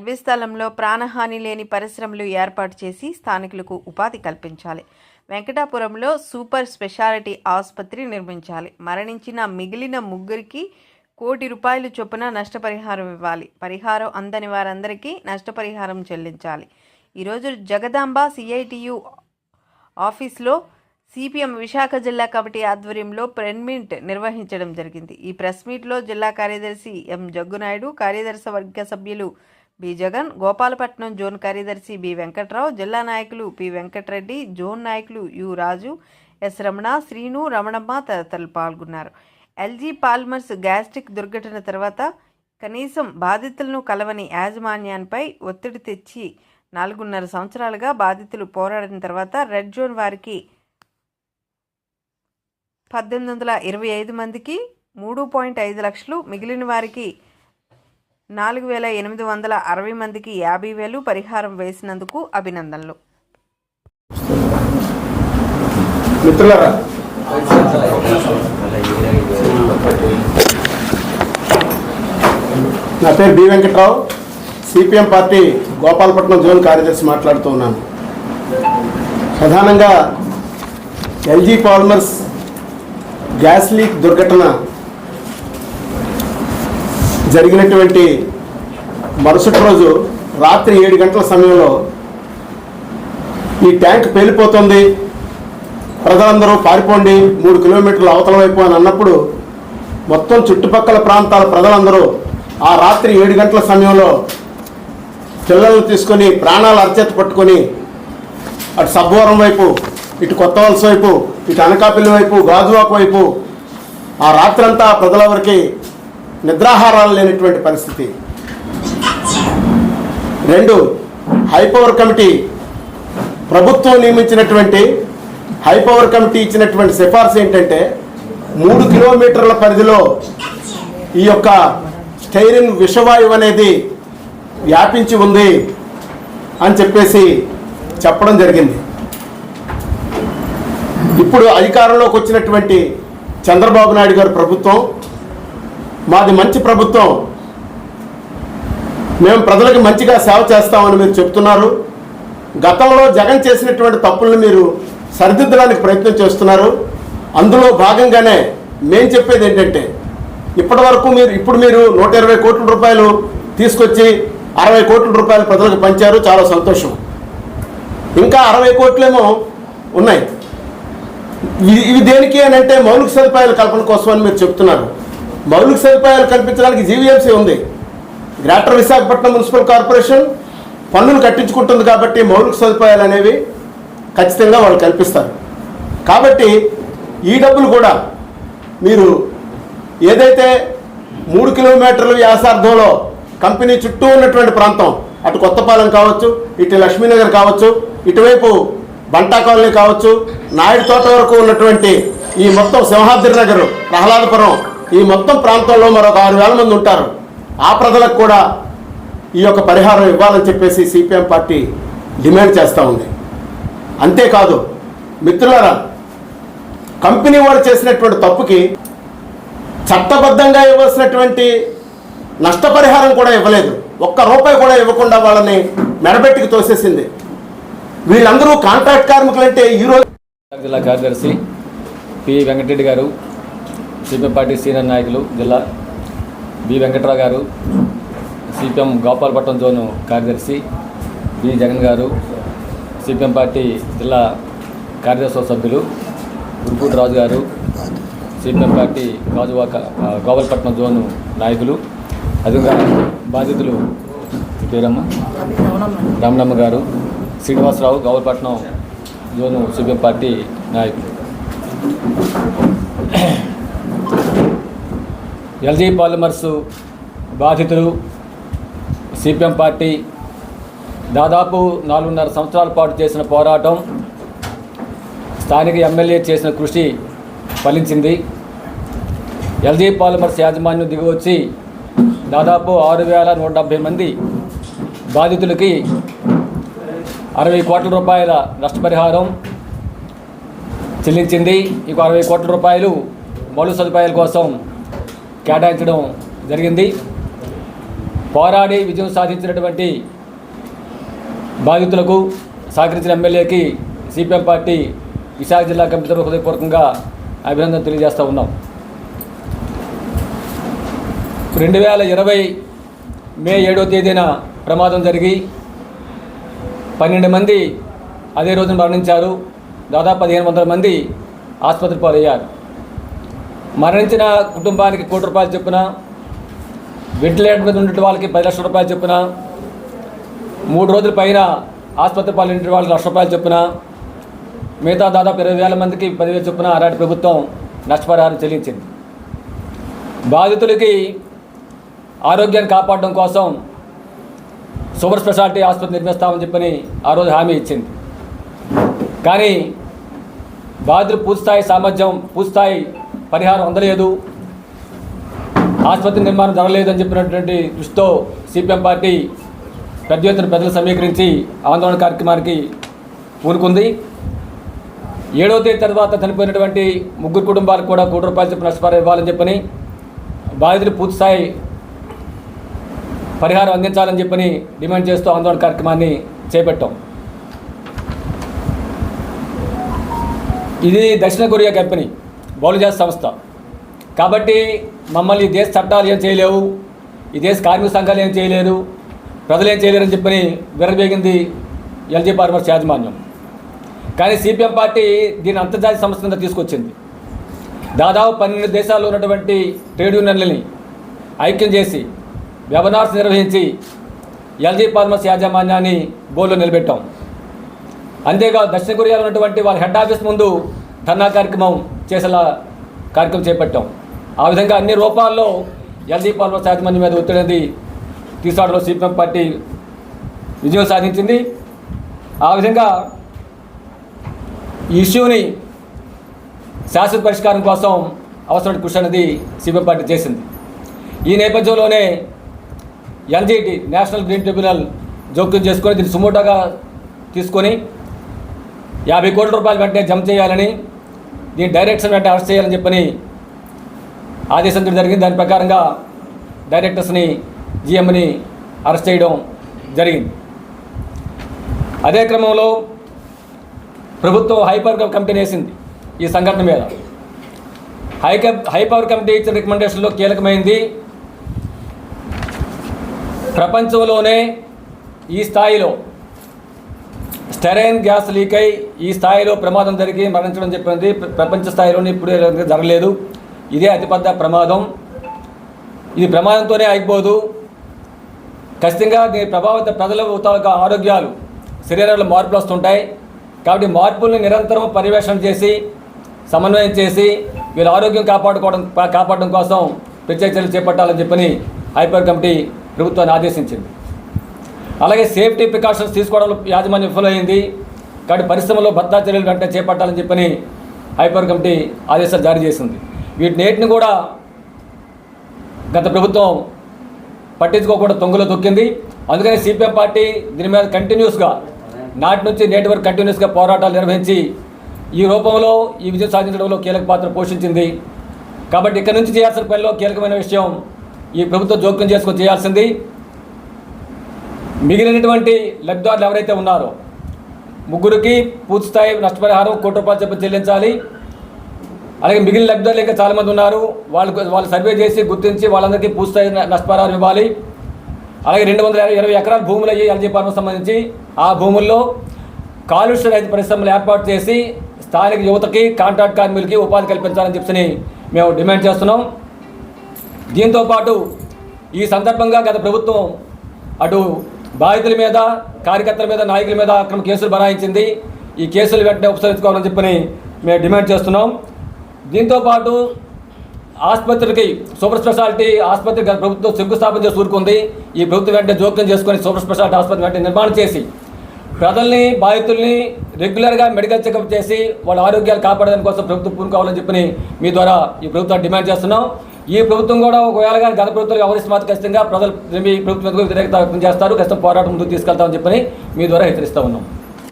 LB స్థలంలో ప్రాణహాని లేని పరిశ్రమలు ఏర్పాటు చేసి స్థానికులకు ఉపాధి కల్పించాలి. వెంకటాపురంలో సూపర్ స్పెషాలిటీ ఆసుపత్రి నిర్మించాలి. మరణించిన మిగిలిన ముగ్గురికి ₹1,00,00,000 చొప్పున నష్టపరిహారం ఇవ్వాలి. పరిహారం అందని వారందరికీ నష్టపరిహారం చెల్లించాలి. ఈరోజు జగదాంబ సిఐటియు ఆఫీస్లో సిపిఎం విశాఖ జిల్లా కమిటీ ఆధ్వర్యంలో ప్రెస్ మీట్ నిర్వహించడం జరిగింది. ఈ ప్రెస్ మీట్లో జిల్లా కార్యదర్శి ఎం జగ్గునాయుడు, కార్యదర్శి వర్గ సభ్యులు బి జగన్, గోపాలపట్నం జోన్ కార్యదర్శి బి వెంకట్రావు, జిల్లా నాయకులు పి వెంకటరెడ్డి, జోన్ నాయకులు యు రాజు, ఎస్ రమణ, శ్రీను, రమణమ్మ తదితరులు పాల్గొన్నారు. ఎల్జీ పాలిమర్స్ గ్యాస్ట్రిక్ దుర్ఘటన తర్వాత కనీసం బాధితులను కలవని యాజమాన్యాన్పై ఒత్తిడి తెచ్చి 4.5 సంవత్సరాలుగా బాధితులు పోరాడిన తర్వాత రెడ్ జోన్ వారికి 1,825 మందికి 3.5 లక్షలు, మిగిలిన వారికి 4,860 మందికి 50,000 పరిహారం వేసినందుకు అభినందనలు. మిత్రులారా, నా పేరు B Venkatrao, CPM party Gopalapatnam zone కార్యదర్శి మాట్లాడుతూ ఉన్నాను. ప్రధానంగా ఎల్జీ పాలిమర్స్ గ్యాస్ లీక్ దుర్ఘటన జరిగినటువంటి మరుసటి రోజు రాత్రి 7 గంటల సమయంలో ఈ ట్యాంక్ పేలిపోతుంది, ప్రజలందరూ పారిపోండి 3 కిలోమీటర్ల అవతల వైపు అని అన్నప్పుడు మొత్తం చుట్టుపక్కల ప్రాంతాల ప్రజలందరూ ఆ రాత్రి 7 గంటల సమయంలో పిల్లలను తీసుకొని ప్రాణాలు అరచేత పట్టుకొని అటు సబ్బవరం వైపు, ఇటు కొత్త వలస వైపు, ఇటు అనకాపల్లి వైపు, గాజువాక వైపు ఆ రాత్రంతా ప్రజలెవరికి నిద్రాహారాలు లేనటువంటి పరిస్థితి. 2, హైపవర్ కమిటీ ప్రభుత్వం నియమించినటువంటి హైపవర్ కమిటీ ఇచ్చినటువంటి సిఫార్సు ఏంటంటే 3 కిలోమీటర్ల పరిధిలో ఈ యొక్క స్టైరిన్ విషవాయువు అనేది వ్యాపించి ఉంది అని చెప్పడం జరిగింది. ఇప్పుడు అధికారంలోకి వచ్చినటువంటి చంద్రబాబు నాయుడు గారి ప్రభుత్వం మాది మంచి ప్రభుత్వం, మేము ప్రజలకు మంచిగా సేవ చేస్తామని మీరు చెప్తున్నారు. గతంలో జగన్ చేసినటువంటి తప్పులను మీరు సరిదిద్దడానికి ప్రయత్నం చేస్తున్నారు. అందులో భాగంగానే మేము చెప్పేది ఏంటంటే ఇప్పుడు మీరు 120 కోట్ల రూపాయలు తీసుకొచ్చి 60 కోట్ల రూపాయలు ప్రజలకు పంచారు, చాలా సంతోషం. ఇంకా 60 కోట్లేమో ఉన్నాయి. ఇవి దేనికి అని అంటే మౌలిక సదుపాయాల కల్పన కోసం అని మీరు చెప్తున్నారు. మౌలిక సదుపాయాలు కల్పించడానికి జీవీఎంసీ ఉంది. గ్రేటర్ విశాఖపట్నం మున్సిపల్ కార్పొరేషన్ పన్నులు కట్టించుకుంటుంది కాబట్టి మౌలిక సదుపాయాలు అనేవి ఖచ్చితంగా వాళ్ళు కల్పిస్తారు. కాబట్టి ఈ డబ్బులు కూడా మీరు ఏదైతే 3 కిలోమీటర్ల వ్యాసార్థంలో కంపెనీ చుట్టూ ఉన్నటువంటి ప్రాంతం, అటు కొత్తపాలెం కావచ్చు, ఇటు లక్ష్మీనగర్ కావచ్చు, ఇటువైపు బంటా కాలనీ కావచ్చు, నాయుడు తోట వరకు ఉన్నటువంటి ఈ మొత్తం సింహాద్రి నగర్, ప్రహ్లాదపురం, ఈ మొత్తం ప్రాంతంలో మరొక 6,000 మంది ఉంటారు. ఆ ప్రజలకు కూడా ఈ యొక్క పరిహారం ఇవ్వాలని చెప్పేసి సిపిఎం పార్టీ డిమాండ్ చేస్తూ ఉంది. అంతేకాదు మిత్రులారా, కంపెనీ వారు చేసినటువంటి తప్పుకి చట్టబద్ధంగా ఇవ్వాల్సినటువంటి నష్టపరిహారం కూడా ఇవ్వలేదు. ₹1 కూడా ఇవ్వకుండా వాళ్ళని మెడబెట్టికి తోసేసింది. వీళ్ళందరూ కాంట్రాక్ట్ కార్మికులంటే ఈరోజు జిల్లా కార్యదర్శి పి వెంకటరెడ్డి గారు, సిపిఎం పార్టీ సీనియర్ నాయకులు జిల్లా బి వెంకట్రావు గారు, సిపిఎం గోపాలపట్నం జోను కార్యదర్శి బి జగన్ గారు, సిపిఎం పార్టీ జిల్లా కార్యదర్శి సభ్యులు గురుపూటి రాజు గారు, సిపిఎం పార్టీ గోపాలపట్నం జోను నాయకులు, అదేవిధంగా బాధితులు పేరమ్మ రమణమ్మ గారు, Srinivasarao, Gopalapatnam zone CPM party నాయకులు. ఎల్జీ పాలిమర్స్ బాధితులు సిపిఎం పార్టీ దాదాపు 4.5 సంవత్సరాల పాటు చేసిన పోరాటం, స్థానిక ఎమ్మెల్యే చేసిన కృషి ఫలించింది. ఎల్జీ పాలిమర్స్ యాజమాన్యం దిగివచ్చి దాదాపు 6,170 మంది బాధితులకి 60 కోట్ల రూపాయల నష్టపరిహారం చెల్లించింది. ఇంకో 60 కోట్ల రూపాయలు మౌలిక సదుపాయాల కోసం కేటాయించడం జరిగింది. పోరాడి విజయం సాధించినటువంటి బాధితులకు సహకరించిన ఎమ్మెల్యేకి సిపిఎం పార్టీ విశాఖ జిల్లా కమిటీ తరఫున హృదయపూర్వకంగా అభినందన తెలియజేస్తూ ఉన్నాం. 2020 మే 7వ తేదీన ప్రమాదం జరిగి 12 మంది అదే రోజున మరణించారు. దాదాపు 1500 మంది ఆసుపత్రి పాలయ్యారు. మరణించిన కుటుంబానికి ₹1 కోటి చొప్పున, వెంటిలేటర్ మీద ఉన్న వాళ్ళకి ₹10 లక్షల చొప్పున, 3 రోజుల పైన ఆసుపత్రి పాలైన వాళ్ళకి ₹1,00,000 చొప్పున, మిగతా దాదాపు 20,000 మందికి 10,000 చొప్పున ఆనాటి ప్రభుత్వం నష్టపరిహారం చెల్లించింది. బాధితులకి ఆరోగ్యాన్ని కాపాడడం కోసం సూపర్ స్పెషాలిటీ ఆసుపత్రి నిర్మిస్తామని చెప్పని ఆ రోజు హామీ ఇచ్చింది. కానీ బాధితులు పూర్తిస్థాయి పరిహారం అందలేదు, ఆసుపత్రి నిర్మాణం జరగలేదని చెప్పినటువంటి దృష్టితో సిపిఎం పార్టీ పెద్ద ఎత్తున ప్రజలు సమీకరించి ఆందోళన కార్యక్రమానికి పూనుకుంది. 7వ తేదీ తర్వాత చనిపోయినటువంటి 3 కుటుంబాలకు కూడా ₹1 చొప్పున నష్టపరిహారం ఇవ్వాలని చెప్పని, బాధితులు పూర్తిస్థాయి పరిహారం అందించాలని చెప్పని డిమాండ్ చేస్తూ ఆందోళన కార్యక్రమాన్ని చేపట్టాం. ఇది దక్షిణ కొరియా కంపెనీ, బౌలజాస్ సంస్థ. కాబట్టి మమ్మల్ని ఈ దేశ చట్టాలు ఏం చేయలేవు, ఈ దేశ కార్మిక సంఘాలు ఏం చేయలేరు, ప్రజలు ఏం చేయలేరని చెప్పని విరవేగింది ఎల్జీ ఫార్మర్స్ యాజమాన్యం. కానీ సిపిఎం పార్టీ దీన్ని అంతర్జాతీయ సంస్థ కింద తీసుకొచ్చింది. దాదాపు 12 దేశాల్లో ఉన్నటువంటి ట్రేడ్ యూనియన్లని ఐక్యం చేసి వెబనార్స్ నిర్వహించి ఎల్జీ ఫార్మర్స్ యాజమాన్యాన్ని బోర్డులో నిలబెట్టాం. అంతేకాదు దక్షిణ కొరియాలో ఉన్నటువంటి వాళ్ళ హెడ్ ఆఫీస్ ముందు ధర్నా కార్యక్రమం చేసేలా కార్యక్రమం చేపట్టాం. ఆ విధంగా అన్ని రూపాల్లో ఎల్జీ ఫార్మర్స్ యాజమాన్యం మీద ఒత్తిడి అనేది తీసుకురావడంలో సిపిఎం పార్టీ విజయం సాధించింది. ఆ విధంగా ఈ ఇష్యూని శాశ్వత పరిష్కారం కోసం అవసరమైన కృషి అనేది సిపిఎం పార్టీ చేసింది. ఈ నేపథ్యంలోనే ఎన్జిటి నేషనల్ గ్రీన్ ట్రిబ్యునల్ జోక్యం చేసుకొని దీన్ని సుమోటోగా తీసుకొని ₹50 కోట్ల వెంటనే జమ చేయాలని, దీని డైరెక్టర్స్ వెంటనే అరెస్ట్ చేయాలని చెప్పని ఆదేశించడం జరిగింది. దాని ప్రకారంగా డైరెక్టర్స్ని, జిఎంని అరెస్ట్ చేయడం జరిగింది. అదే క్రమంలో ప్రభుత్వం హైపవర్ కమిటీని వేసింది ఈ సంఘటన మీద. హైపవర్ కమిటీ ఇచ్చిన రికమెండేషన్లో కీలకమైంది, ప్రపంచంలోనే ఈ స్థాయిలో స్టెరైన్ గ్యాస్ లీక్ అయి ఈ స్థాయిలో ప్రమాదం జరిగి మరణించడం చెప్పింది ప్రపంచ స్థాయిలోనే ఇప్పుడు జరగలేదు. ఇదే అతిపెద్ద ప్రమాదం. ఇది ప్రమాదంతోనే అయిపోదు, ఖచ్చితంగా దీని ప్రభావిత ప్రజల తాలూకా ఆరోగ్యాలు, శరీరాల్లో మార్పులు వస్తుంటాయి. కాబట్టి మార్పుల్ని నిరంతరం పర్యవేక్షణ చేసి సమన్వయం చేసి వీళ్ళ ఆరోగ్యం కాపాడడం కోసం ప్రత్యేక చర్యలు చేపట్టాలని చెప్పని హైపవర్ కమిటీ ప్రభుత్వాన్ని ఆదేశించింది. అలాగే సేఫ్టీ ప్రికాషన్స్ తీసుకోవడంలో యాజమాన్యం విఫలమైంది. కాబట్టి పరిశ్రమలో భద్రతా చర్యలు వెంటనే చేపట్టాలని చెప్పని హైపవర్ కమిటీ ఆదేశాలు జారీ చేసింది. వీటినేటిని కూడా గత ప్రభుత్వం పట్టించుకోకుండా తొంగలో తొక్కింది. అందుకని సిపిఎం పార్టీ దీని మీద కంటిన్యూస్గా నాటి నుంచి నేటి వరకు కంటిన్యూస్గా పోరాటాలు నిర్వహించి ఈ రూపంలో ఈ విజయం సాధించడంలో కీలక పాత్ర పోషించింది. కాబట్టి ఇక్కడ నుంచి చేయాల్సిన పనిలో కీలకమైన విషయం ఈ ప్రభుత్వం జోక్యం చేసుకొని చేయాల్సింది. మిగిలినటువంటి లబ్ధిదారులు ఎవరైతే ఉన్నారో 3కి పూర్తిస్థాయి నష్టపరిహారం ₹1 చొప్పున చెల్లించాలి. అలాగే మిగిలిన లబ్ధిదారులు ఇంకా చాలామంది ఉన్నారు, వాళ్ళు సర్వే చేసి గుర్తించి వాళ్ళందరికీ పూర్తిస్థాయి నష్టపరిహారం ఇవ్వాలి. అలాగే 220 ఎకరాల భూములు అయ్యి ఎల్జీ ఫార్మర్స్ సంబంధించి ఆ భూముల్లో కాలుష్య రహిత పరిశ్రమలు ఏర్పాటు చేసి స్థానిక యువతకి, కాంట్రాక్ట్ కార్మికులకి ఉపాధి కల్పించాలని చెప్పి మేము డిమాండ్ చేస్తున్నాం. దీంతోపాటు ఈ సందర్భంగా గత ప్రభుత్వం అటు బాధితుల మీద, కార్యకర్తల మీద, నాయకుల మీద అక్రమ కేసులు బనాయించింది. ఈ కేసులు వెంటనే ఉపసంహరించుకోవాలని చెప్పని మేము డిమాండ్ చేస్తున్నాం. దీంతోపాటు ఆసుపత్రికి, సూపర్ స్పెషాలిటీ ఆసుపత్రి గత ప్రభుత్వం శంకుస్థాపన చేసి ఊరుకుంది. ఈ ప్రభుత్వం వెంటనే జోక్యం చేసుకొని సూపర్ స్పెషాలిటీ ఆసుపత్రి వెంటనే నిర్మాణం చేసి ప్రజల్ని, బాధితుల్ని రెగ్యులర్గా మెడికల్ చెకప్ చేసి వాళ్ళ ఆరోగ్యాలు కాపాడడానికి కోసం ప్రభుత్వం పూనుకోవాలని చెప్పని మీ ద్వారా ఈ ప్రభుత్వాన్ని డిమాండ్ చేస్తున్నాం. ఈ ప్రభుత్వం కూడా ఒకవేళ కానీ గత ప్రభుత్వం వ్యవహరిస్తే మాత్రం ఖచ్చితంగా ప్రజలు ఈ ప్రభుత్వం వ్యతిరేకత వ్యక్తం చేస్తారు, ఖచ్చితంగా పోరాటం ముందుకు తీసుకెళ్తామని చెప్పని మీ ద్వారా హెచ్చరిస్తూ ఉన్నాం.